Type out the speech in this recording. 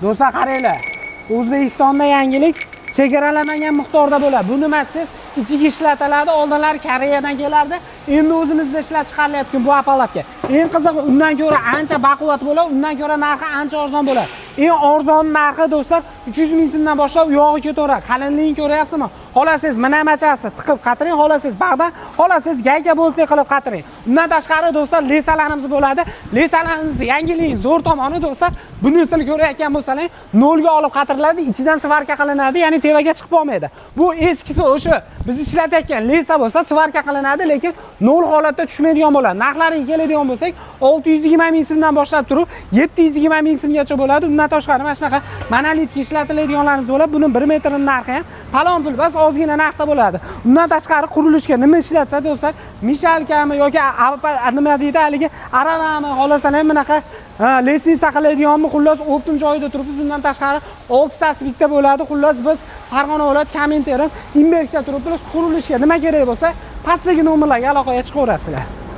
Do'stlar qaranglar. O'zbekistonda yangilik chegaralanmagan miqdorda bo'ladi. Bu nima desiz, ichiga ishlatiladi, oldinlar Koreyadan kelardi. Endi o'zimizda ishlab chiqarilayotgan bu apparatga. Eng qizig'i undan ko'ra ancha baquvvat bo'ladi, undan ko'ra narxi ancha arzon bo'ladi. Eng arzon narxi do'stlar 300 ming so'mdan boshlab yog'i ketaveradi. Qalinligini ko'ryapsizmi? Xolasiz minamachasi tiqib qatiring, xolasiz bag'dan, xolasiz gayka bo'ltli qilib qatiring. Undan tashqari do'stlar lesalarimiz bo'ladi. Lesalarimiz yangilik zo'r tomoni do'stlar, bunisini ko'rayotgan bo'lsangiz, nolga olib qatiriladi, ichidan svarka qilinadi, ya'ni tevaga chiqib olmaydi. Bu eskisi o'sha biz ishlatayotgan lesa bo'lsa, svarka qilinadi, lekin nol holatda tushmaydigan bo'ladi. Narxlariga keladigan bo'lsak, 620 ming so'mdan boshlab turib 720 ming so'mgacha bo'ladi. Undan tashqari mana shunaqa monolitga ishlatiladiganlarimiz bo'ladi. Buning 1 metrining narxi ham palon pul bas ozgina narxda bo'ladi. Undan tashqari qurilishga nima ishlatsa do'stlar, mishalkami yoki nima deydi, haligi aravami xolasalar bunaqa lesnisa qiladiganmi, xullas optim joyida turibsiz. Undan tashqari 6 tasi bitta bo'ladi. Xullas biz Farg'ona viloyat Komintern Inbergda turibmiz. Qurilishga nima kerak bo'lsa, pastdagi nomerlarga aloqaga chiqaverasizlar.